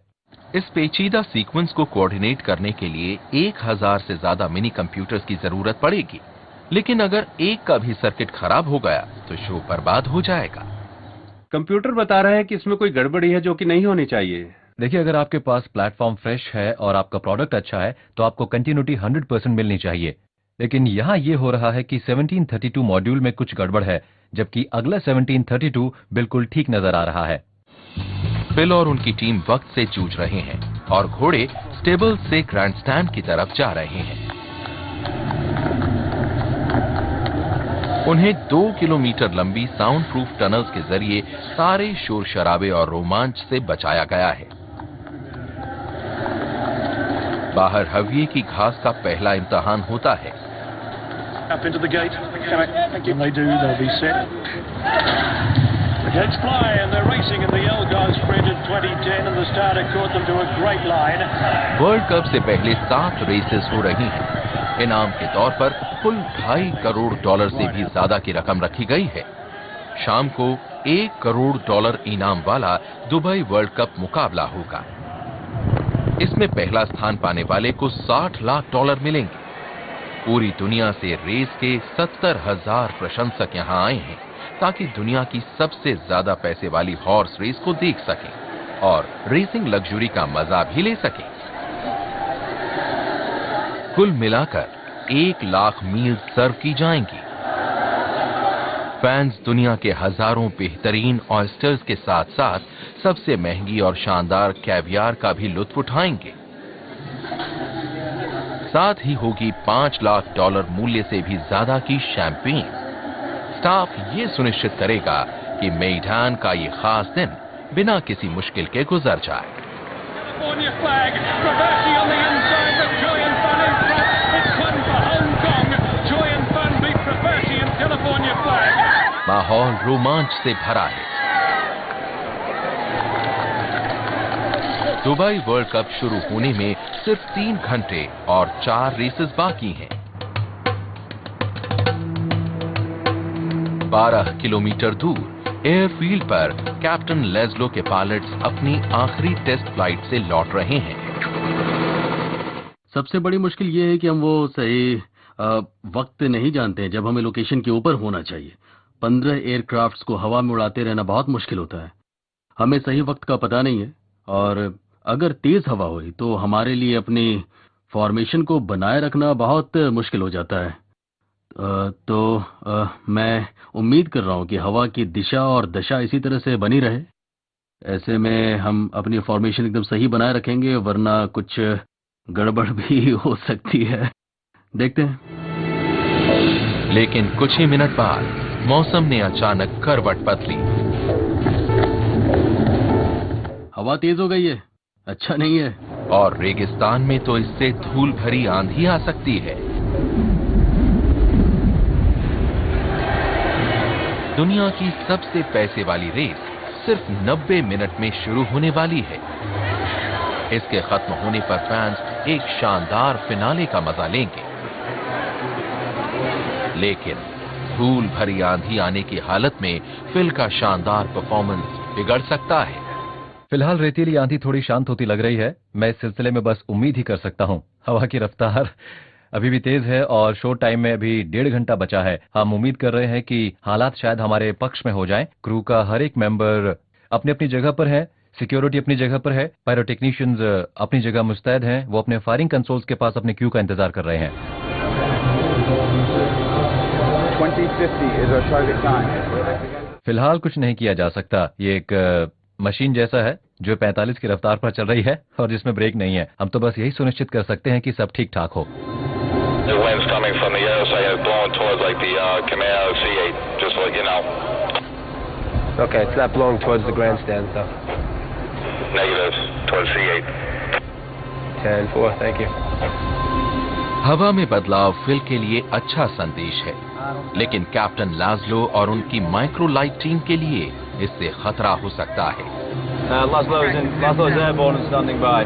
इस पेचीदा सीक्वेंस को कोऑर्डिनेट करने के लिए 1000 से ज्यादा मिनी कंप्यूटर्स की जरूरत पड़ेगी, लेकिन अगर एक का भी सर्किट खराब हो गया तो शो बर्बाद हो जाएगा। कंप्यूटर बता रहे हैं कि इसमें कोई गड़बड़ी है जो कि नहीं होनी चाहिए। देखिए, अगर आपके पास प्लेटफॉर्म फ्रेश है और आपका प्रोडक्ट अच्छा है तो आपको कंटिन्यूटी 100% मिलनी चाहिए। लेकिन यहाँ ये हो रहा है कि 1732 मॉड्यूल में कुछ गड़बड़ है, जबकि अगला 1732 बिल्कुल ठीक नजर आ रहा है। फिल और उनकी टीम वक्त से जूझ रहे हैं और घोड़े स्टेबल से ग्रैंडस्टैंड की तरफ जा रहे हैं। उन्हें 2 किलोमीटर लंबी साउंड प्रूफ टनल्स के जरिए सारे शोर शराबे और रोमांच से बचाया गया है। बाहर हविये की घास का पहला इम्तिहान होता है। Up into the gate. When they do, they'll be set. The gates fly and they're racing in the Elgar sprint in 2010 and the starter caught them to a great line. World cup से पहले 7 रेसेस हो रही हैं। इनाम के तौर पर कुल $2.5 करोड़ से भी ज्यादा की रकम रखी गई है। शाम को $1 करोड़ इनाम वाला दुबई वर्ल्ड कप मुकाबला होगा। इसमें पहला स्थान पाने वाले को $60 लाख मिलेंगे। पूरी दुनिया से रेस के 70,000 प्रशंसक यहां आए हैं ताकि दुनिया की सबसे ज्यादा पैसे वाली हॉर्स रेस को देख सकें और रेसिंग लग्जरी का मजा भी ले सकें। कुल मिलाकर 1 लाख मील सर्व की जाएंगी। फैंस दुनिया के हजारों बेहतरीन ऑयस्टर्स के साथ साथ सबसे महंगी और शानदार कैवियार का भी लुत्फ उठाएंगे। साथ ही होगी $5 लाख मूल्य से भी ज्यादा की शैंपेन। स्टाफ ये सुनिश्चित करेगा कि मैदान का ये खास दिन बिना किसी मुश्किल के गुजर जाए। माहौल रोमांच से भरा है। दुबई वर्ल्ड कप शुरू होने में सिर्फ 3 घंटे और 4 रेसेस बाकी हैं। 12 किलोमीटर दूर एयरफील्ड पर कैप्टन लेज़लो के पायलट्स अपनी आखिरी टेस्ट फ्लाइट से लौट रहे हैं। सबसे बड़ी मुश्किल ये है कि हम वो सही वक्त नहीं जानते हैं जब हमें लोकेशन के ऊपर होना चाहिए। 15 एयरक्राफ्ट्स को हवा में उड़ाते रहना बहुत मुश्किल होता है। हमें सही वक्त का पता नहीं है और अगर तेज हवा हुई तो हमारे लिए अपनी फॉर्मेशन को बनाए रखना बहुत मुश्किल हो जाता है। मैं उम्मीद कर रहा हूं कि हवा की दिशा और दशा इसी तरह से बनी रहे। ऐसे में हम अपनी फॉर्मेशन एकदम सही बनाए रखेंगे, वरना कुछ गड़बड़ भी हो सकती है। देखते हैं। लेकिन कुछ ही मिनट बाद मौसम ने अचानक करवट बदली। हवा तेज हो गई है, अच्छा नहीं है। और रेगिस्तान में तो इससे धूल भरी आंधी आ सकती है। दुनिया की सबसे पैसे वाली रेस सिर्फ 90 मिनट में शुरू होने वाली है। इसके खत्म होने पर फैंस एक शानदार फिनाले का मजा लेंगे। लेकिन धूल भरी आंधी आने की हालत में फिल का शानदार परफॉर्मेंस बिगड़ सकता है। फिलहाल रेतीली आंधी थोड़ी शांत होती लग रही है। मैं इस सिलसिले में बस उम्मीद ही कर सकता हूँ। हवा की रफ्तार अभी भी तेज है और शो टाइम में अभी 1.5 घंटा बचा है। हम उम्मीद कर रहे हैं कि हालात शायद हमारे पक्ष में हो जाएं। क्रू का हर एक मेंबर अपनी अपनी जगह पर है, सिक्योरिटी अपनी जगह पर है, पायरोटेक्नीशियंस अपनी जगह मुस्तैद हैं। वो अपने फायरिंग कंसोल्स के पास अपने क्यू का इंतजार कर रहे हैं। 2050 is our target time. फिलहाल कुछ नहीं किया जा सकता। ये एक मशीन जैसा है जो 45 की रफ्तार पर चल रही है और जिसमें ब्रेक नहीं है। हम तो बस यही सुनिश्चित कर सकते हैं कि सब ठीक ठाक हो। The wind's coming from the air side, blowing towards like the Kamehameha C8, just so you know. Okay, it's not blowing towards the grandstand though. Negative, towards C8. 10-4, thank you. हवा में बदलाव फिल के लिए अच्छा संदेश है, लेकिन कैप्टन लाज़लो और उनकी माइक्रोलाइट टीम के लिए इससे खतरा हो सकता है। Laszlo's airborne and standing by.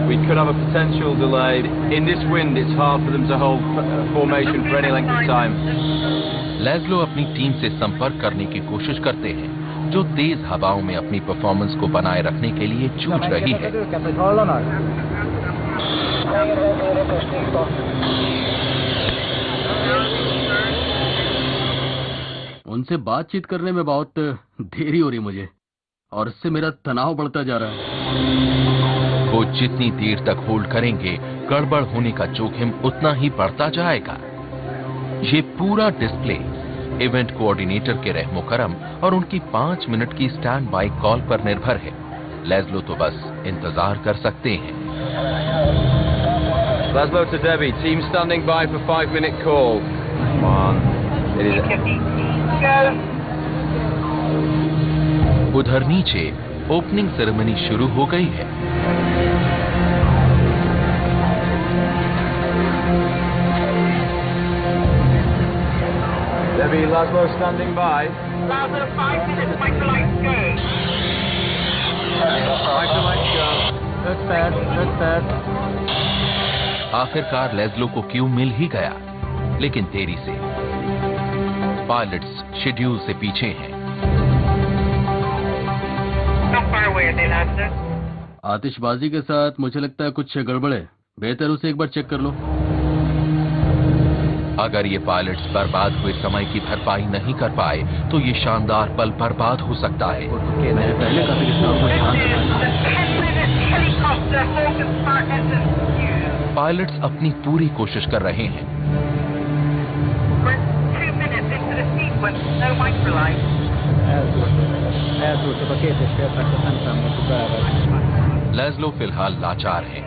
We could have a potential delay. In this wind, it's hard for them to hold formation for any length of time. लाज़लो अपनी टीम से संपर्क करने की कोशिश करते हैं, जो तेज हवाओं में अपनी परफॉर्मेंस को बनाए रखने के लिए जूझ रही है। उनसे बातचीत करने में बहुत देरी हो रही मुझे और इससे मेरा तनाव बढ़ता जा रहा है। वो जितनी देर तक होल्ड करेंगे, गड़बड़ होने का जोखिम उतना ही बढ़ता जाएगा। ये पूरा डिस्प्ले इवेंट कोऑर्डिनेटर के रहमो करम और उनकी 5 मिनट की स्टैंड बाय कॉल पर निर्भर है। लाज़लो तो बस इंतजार कर सकते हैं। Laszlo to Debbie, team standing by for 5-minute call. Come on. It is... उधर नीचे ओपनिंग सेरेमनी शुरू हो गई है। Debbie, Laszlo standing by. Laszlo, 5 minutes, microlights go. Microlights go. That's bad. आखिरकार लाज़लो को क्यू मिल ही गया, लेकिन देरी से। पायलट्स शेड्यूल से पीछे हैं। आतिशबाजी के साथ मुझे लगता है कुछ गड़बड़ है। बेहतर उसे एक बार चेक कर लो। अगर ये पायलट्स बर्बाद हुए समय की भरपाई नहीं कर पाए तो ये शानदार पल बर्बाद हो सकता है। पायलट्स अपनी पूरी कोशिश कर रहे हैं। लाज़लो फिलहाल लाचार हैं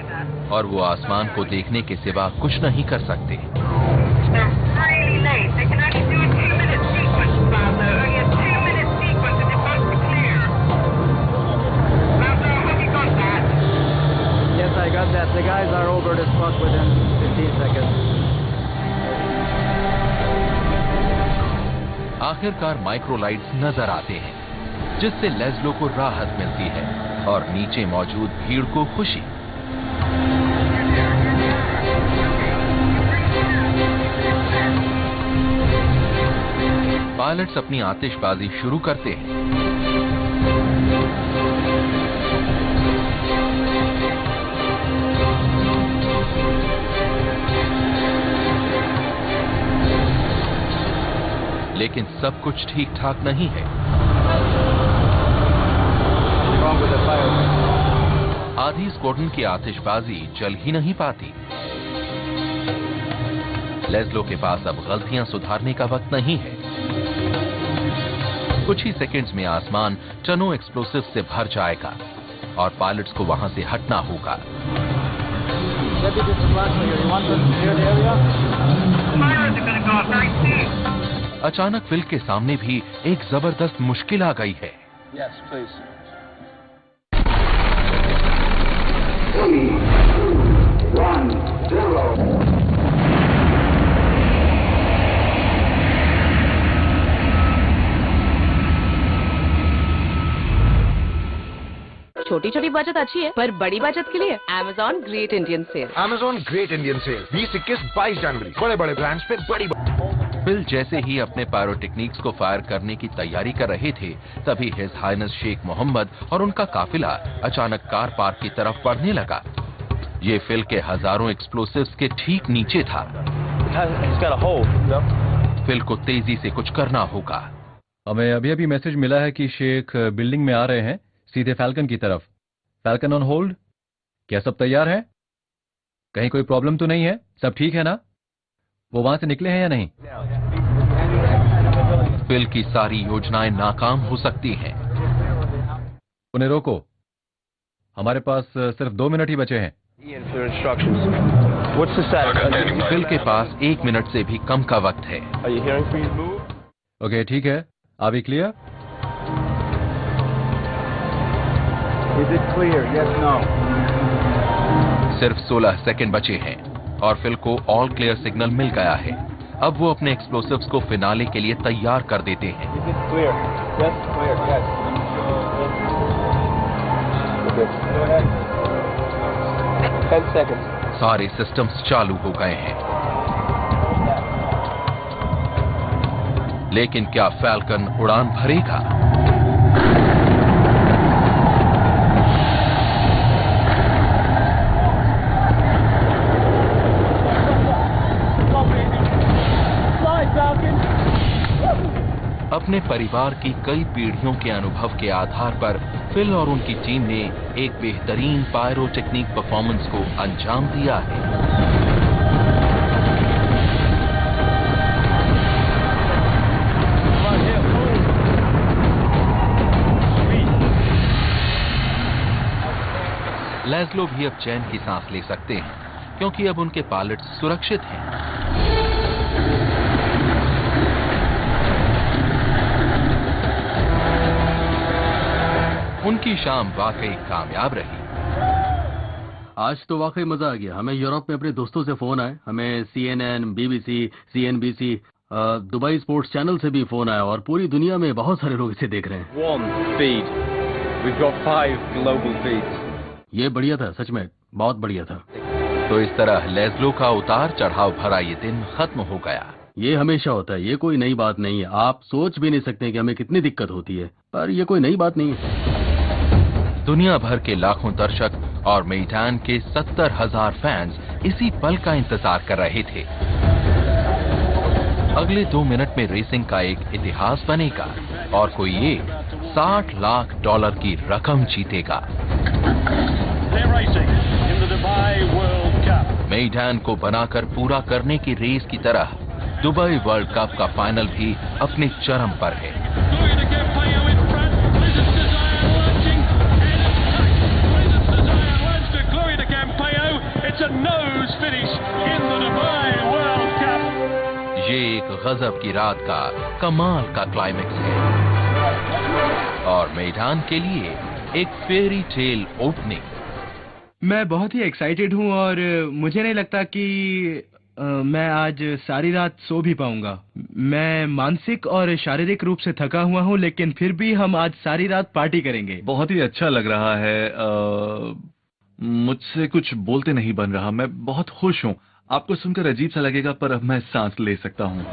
और वो आसमान को देखने के सिवा कुछ नहीं कर सकते। I got that. The guys are over the spot within 15 seconds. आखिरकार माइक्रोलाइट्स नजर आते हैं, जिससे लाज़लो को राहत मिलती है और नीचे मौजूद भीड़ को खुशी। पायलट्स अपनी आतिशबाजी शुरू करते हैं। लेकिन सब कुछ ठीक ठाक नहीं है। आधी स्क्वाड्रन की आतिशबाजी चल ही नहीं पाती। लाज़लो के पास अब गलतियां सुधारने का वक्त नहीं है। कुछ ही सेकंड्स में आसमान टनों एक्सप्लोसिव से भर जाएगा और पायलट्स को वहां से हटना होगा। अचानक फिल के सामने भी एक जबरदस्त मुश्किल आ गई है। Yes, please. 3, 2, 1, 0. छोटी छोटी बचत अच्छी है, पर बड़ी बचत के लिए Amazon Great Indian Sale. Amazon Great Indian Sale 20, 21, 22 जनवरी। बड़े बड़े ब्रांड्स पे बड़ी फिल जैसे ही अपने पायरोटेक्निक्स को फायर करने की तैयारी कर रहे थे, तभी हिज हाइनेस शेख मोहम्मद और उनका काफिला अचानक कार पार्क की तरफ बढ़ने लगा। ये फिल के हजारों एक्सप्लोसिव्स के ठीक नीचे था। फिल को तेजी से कुछ करना होगा। हमें अभी अभी मैसेज मिला है कि शेख बिल्डिंग में आ रहे हैं, सीधे फैल्कन की तरफ। Falcon on hold. क्या सब तैयार है? कहीं कोई प्रॉब्लम तो नहीं है? सब ठीक है ना? वो वहां से निकले हैं या नहीं? फिल की सारी योजनाएं नाकाम हो सकती हैं। उन्हें रोको। हमारे पास सिर्फ 2 मिनट ही बचे हैं। फिल के पास 1 मिनट से भी कम का वक्त है। ओके, ठीक है। Are we clear? सिर्फ 16 सेकंड बचे हैं और फिल को ऑल क्लियर सिग्नल मिल गया है। अब वो अपने एक्सप्लोसिव्स को फिनाले के लिए तैयार कर देते हैं। सारे सिस्टम्स चालू हो गए हैं, लेकिन क्या फैल्कन उड़ान भरेगा? अपने परिवार की कई पीढ़ियों के अनुभव के आधार पर फिल और उनकी टीम ने एक बेहतरीन पायरोटेक्निक परफॉर्मेंस को अंजाम दिया है। लेस्लो भी अब चैन की सांस ले सकते हैं, क्योंकि अब उनके पायलट सुरक्षित हैं। उनकी शाम वाकई कामयाब रही। आज तो वाकई मजा आ गया। हमें यूरोप में अपने दोस्तों से फोन आए, हमें CNN, BBC, CNBC, Dubai sports channel से भी फोन आया और पूरी दुनिया में बहुत सारे लोग इसे देख रहे हैं। 1 feed. We've got 5 global feeds. ये बढ़िया था, सच में बहुत बढ़िया था। तो इस तरह लेस्लो का उतार चढ़ाव भरा ये दिन खत्म हो गया। ये हमेशा होता है, ये कोई नई बात नहीं है। आप सोच भी नहीं सकते कि हमें कितनी दिक्कत होती है, पर ये कोई नई बात नहीं है। दुनिया भर के लाखों दर्शक और मेइडान के 70,000 फैंस इसी पल का इंतजार कर रहे थे। अगले 2 मिनट में रेसिंग का एक इतिहास बनेगा और कोई एक $60 लाख की रकम जीतेगा। मेइडान को बनाकर पूरा करने की रेस की तरह दुबई वर्ल्ड कप का फाइनल भी अपने चरम पर है। ये एक गजब की रात का कमाल का क्लाइमेक्स है और मेइडान के लिए एक फेरी टेल ओपनिंग। मैं बहुत ही एक्साइटेड हूँ और मुझे नहीं लगता कि मैं आज सारी रात सो भी पाऊंगा। मैं मानसिक और शारीरिक रूप से थका हुआ हूँ, लेकिन फिर भी हम आज सारी रात पार्टी करेंगे। बहुत ही अच्छा लग रहा है। मुझसे कुछ बोलते नहीं बन रहा। मैं बहुत खुश हूँ। आपको सुनकर अजीब सा लगेगा, पर अब मैं सांस ले सकता हूँ।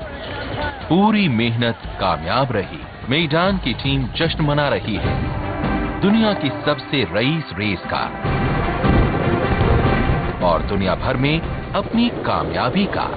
पूरी मेहनत कामयाब रही। मेइडान की टीम जश्न मना रही है, दुनिया की सबसे रईस रेस का और दुनिया भर में अपनी कामयाबी का।